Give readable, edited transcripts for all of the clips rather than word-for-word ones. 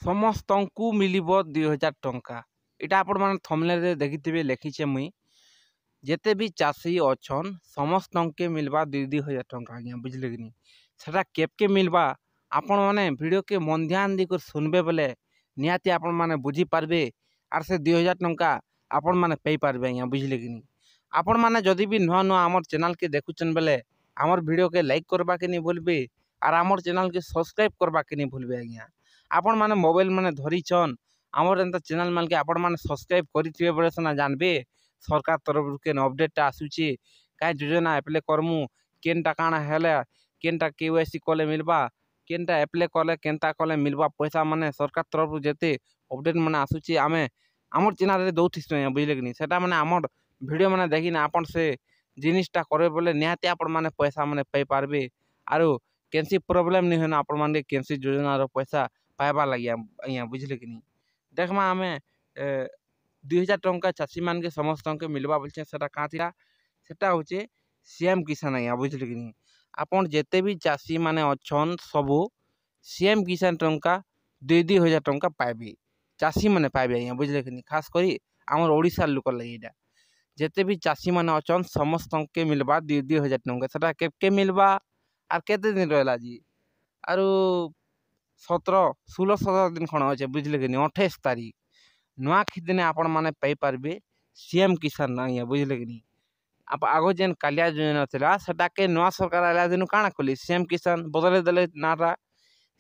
ସମସ୍ତଙ୍କୁ ମିଳିବ 2000 ଟଙ୍କା। ଏଇଟା ଆପଣମାନେ ଥମ୍ବନେଲରେ ଦେଖିଥିବେ ଲେଖିଛେ ମୁଇଁ। ଯେତେ ବି ଚାଷୀ ଅଛନ୍ ସମସ୍ତଙ୍କୁ ମିଲବା 2000 ଟଙ୍କା ଆଜ୍ଞା, ବୁଝିଲେ କି ନି। ସେଟା କେବକେ ମିଲବା ଆପଣମାନେ ଭିଡ଼ିଓକେ ମନ ଧ୍ୟାନ ଦେଇକରି ଶୁଣବେ ବୋଲେ ନିହାତି ଆପଣମାନେ ବୁଝିପାରିବେ ଆର୍ ସେ 2000 ଟଙ୍କା ଆପଣମାନେ ପାଇପାରିବେ ଆଜ୍ଞା, ବୁଝିଲେ କି ନି। ଆପଣମାନେ ଯଦି ବି ନୂଆ ନୂଆ ଆମର ଚ୍ୟାନେଲକେ ଦେଖୁଛନ୍ ବେଲେ ଆମର ଭିଡ଼ିଓକେ ଲାଇକ୍ କରବାକେ ନି ଭୁଲବେ ଆର୍ ଆମର ଚ୍ୟାନେଲକେ ସବସ୍କ୍ରାଇବ କରବାକେ ନି ଭୁଲବେ ଆଜ୍ଞା। ଆପଣମାନେ ମୋବାଇଲ ମାନେ ଧରିଛନ୍ ଆମର ଏନ୍ତା ଚ୍ୟାନେଲ ମାନକେ ଆପଣମାନେ ସବସ୍କ୍ରାଇବ କରିଥିବେ ବୋଲେ ସିନା ଜାନବେ ସରକାର ତରଫରୁ କେନ୍ ଅପଡେଟଟା ଆସୁଛି, କାଇଁ ଯୋଜନା ଆପ୍ଲାଏ କରମୁ, କେନ୍ଟା କାଣା ହେଲେ କେନ୍ଟା KYC କଲେ ମିଲବା, କେନ୍ଟା ଆପ୍ଲାଏ କଲେ କେନ୍ତା କଲେ ମିଲବା ପଇସା ମାନେ ସରକାର ତରଫରୁ ଯେତେ ଅପଡେଟ ମାନେ ଆସୁଛି ଆମେ ଆମର ଚ୍ୟାନେଲରେ ଦଉଥିସୁଁ ଆଜ୍ଞା, ବୁଝିଲେ କି ନି। ସେଟା ମାନେ ଆମର ଭିଡ଼ିଓ ମାନେ ଦେଖିନା ଆପଣ ସେ ଜିନିଷଟା କରିବେ ବୋଲେ ନିହାତି ଆପଣମାନେ ପଇସା ମାନେ ପାଇପାରିବେ ଆରୁ କେନ୍ସି ପ୍ରୋବ୍ଲେମ ନି ହୁଏନା ଆପଣମାନେ କେନ୍ସି ଯୋଜନାର ପଇସା ପାଇବାର୍ ଲାଗି ଆଜ୍ଞା, ବୁଝିଲେ କି ନି। ଦେଖମା ଆମେ 2000 ଟଙ୍କା ଚାଷୀ ମାନକେ ସମସ୍ତଙ୍କୁ ମିଲବା ବୋଲଛେ ସେଟା କାଁ ଥିଲା, ସେଟା ହଉଛେ CM କିଷାନ ଆଜ୍ଞା, ବୁଝିଲେ କି ନି। ଆପଣ ଯେତେ ବି ଚାଷୀ ମାନେ ଅଛନ୍ ସବୁ CM କିଷାନ ଟଙ୍କା 2000 ଟଙ୍କା ପାଇବେ, ଚାଷୀ ମାନେ ପାଇବେ ଆଜ୍ଞା, ବୁଝିଲେ କି ନି। ଖାସ କରି ଆମର ଓଡ଼ିଶାର ଲୋକ ଲାଗି ଏଇଟା ଯେତେ ବି ଚାଷୀ ମାନେ ଅଛନ୍ ସମସ୍ତଙ୍କୁ ମିଲବା 2000 ଟଙ୍କା। ସେଟା କେବକେ ମିଲବା ଆର୍ କେତେ ଦିନ ରହିଲା ଜି ଆରୁ 16 ଦିନ ଖଣ୍ଡ ଅଛେ, ବୁଝିଲେ କି ନି। 28 ତାରିଖ ନୂଆଖୀ ଦିନେ ଆପଣମାନେ ପାଇପାରିବେ CM କିଷାନ ଆଜ୍ଞା, ବୁଝିଲେ କି ନି। ଆଗ ଯେନ୍ କାଳିଆ ଯୋଜନା ଥିଲା ସେଟାକେ ନୂଆ ସରକାର ଆଇଲା ଦିନୁ କାଣା କଲେ CM କିଷାନ ବଦଳେଇ ଦେଲେ ନାଁଟା।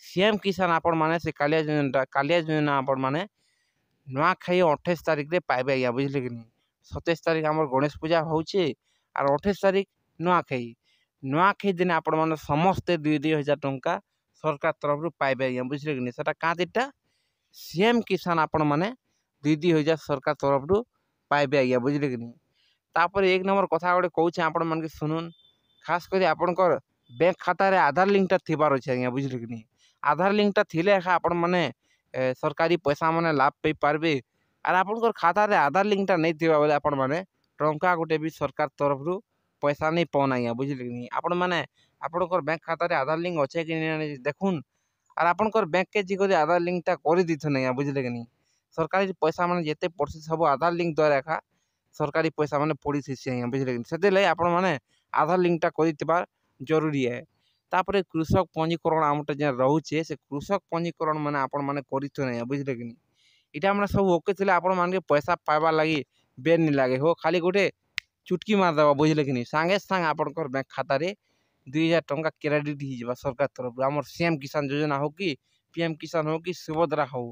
CM କିଷାନ ଆପଣମାନେ ସେ କାଳିଆ ଯୋଜନା ଆପଣମାନେ ନୂଆଖାଇ 28 ତାରିଖରେ ପାଇବେ ଆଜ୍ଞା, ବୁଝିଲେ କି ନି। 27 ତାରିଖ ଆମର ଗଣେଶ ପୂଜା ହଉଛେ ଆର୍ 28 ତାରିଖ ନୂଆଖାଇ ଦିନେ ଆପଣମାନେ ସମସ୍ତେ 2000 ଟଙ୍କା ସରକାର ତରଫରୁ ପାଇବେ ଆଜ୍ଞା, ବୁଝିଲେ କି ନି। ସେଟା କାଁ ଦିଟା CM କିଷାନ ଆପଣମାନେ 2000 ସରକାର ତରଫରୁ ପାଇବେ ଆଜ୍ଞା, ବୁଝିଲେ କି ନି। ତାପରେ ଏକ ନମ୍ବର କଥା ଗୋଟେ କହୁଛେ ଆପଣମାନେ ଶୁଣୁନ୍। ଖାସ କରି ଆପଣଙ୍କର ବ୍ୟାଙ୍କ ଖାତାରେ ଆଧାର ଲିଙ୍କଟା ଥିବାର ଅଛି ଆଜ୍ଞା, ବୁଝିଲେ କି ନି। ଆଧାର ଲିଙ୍କଟା ଥିଲେ ଏକା ଆପଣମାନେ ସରକାରୀ ପଇସା ମାନେ ଲାଭ ପାଇପାରିବେ। ଆର୍ ଆପଣଙ୍କର ଖାତାରେ ଆଧାର ଲିଙ୍କଟା ନେଇ ଥିବା ବୋଲେ ଆପଣମାନେ ଟଙ୍କା ଗୋଟେ ବି ସରକାର ତରଫରୁ ପଇସା ନେଇ ପାଉନ୍ ଆଜ୍ଞା, ବୁଝିଲେ କି ନି। ଆପଣମାନେ ଆପଣଙ୍କର ବ୍ୟାଙ୍କ ଖାତାରେ ଆଧାର ଲିଙ୍କ ଅଛେ କି ନାଇଁ ଦେଖୁନ୍ ଆର୍ ଆପଣଙ୍କର ବ୍ୟାଙ୍କକେ ଯିକରି ଆଧାର ଲିଙ୍କଟା କରିଦେଇଥୁନ୍ ଆଜ୍ଞା, ବୁଝିଲେ କି ନି। ସରକାରୀ ପଇସା ମାନେ ଯେତେ ପଡ଼ୁଛି ସବୁ ଆଧାର ଲିଙ୍କ ଦ୍ୱାରା ଏକା ସରକାରୀ ପଇସା ମାନେ ପଡ଼ିଥିସି ଆଜ୍ଞା, ବୁଝିଲେ କି ନି। ସେଥିର୍ଲାଗି ଆପଣମାନେ ଆଧାର ଲିଙ୍କଟା କରିଥିବା ଜରୁରୀ ଏ। ତାପରେ କୃଷକ ପଞ୍ଜୀକରଣ ଆମଟା ଯେନ୍ ରହୁଛେ ସେ କୃଷକ ପଞ୍ଜୀକରଣ ମାନେ ଆପଣମାନେ କରିଥୁନ୍ ଆଜ୍ଞା, ବୁଝିଲେ କି ନି। ଇଟା ମାନେ ସବୁ ଓକେ ଥିଲେ ଆପଣମାନକେ ପଇସା ପାଇବାର୍ ଲାଗି ବେର ନି ଲାଗେ ହୋ, ଖାଲି ଗୋଟେ ଚୁଟକି ମାରିଦେବା, ବୁଝିଲେ କି ନି। ସାଙ୍ଗେ ସାଙ୍ଗେ ଆପଣଙ୍କର ବ୍ୟାଙ୍କ ଖାତାରେ 2000 ଟଙ୍କା କ୍ରେଡିଟ୍ ହେଇଯିବା ସରକାର ତରଫରୁ। ଆମର CM କିଷାନ ଯୋଜନା ହଉ କି PM କିଷାନ ହଉ କି ସୁଭଦ୍ରା ହଉ,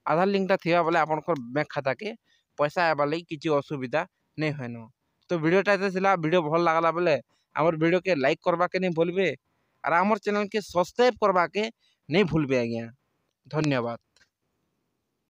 ଆଧାର ଲିଙ୍କଟା ଥିବା ବେଲେ ଆପଣଙ୍କର ବ୍ୟାଙ୍କ ଖାତାକେ ପଇସା ଆଇବାର୍ ଲାଗି କିଛି ଅସୁବିଧା ନାଇଁ ହୁଏନ। ତ ଭିଡ଼ିଓଟା ଏତେ ଥିଲା, ଭିଡ଼ିଓ ଭଲ ଲାଗଲା ବେଲେ ଆମର ଭିଡ଼ିଓକେ ଲାଇକ୍ କରବାକେ ନେଇ ଭୁଲବେ ଆର୍ ଆମର ଚ୍ୟାନେଲକେ ସବସ୍କ୍ରାଇବ କରବାକେ ନେଇ ଭୁଲବେ ଆଜ୍ଞା। ଧନ୍ୟବାଦ।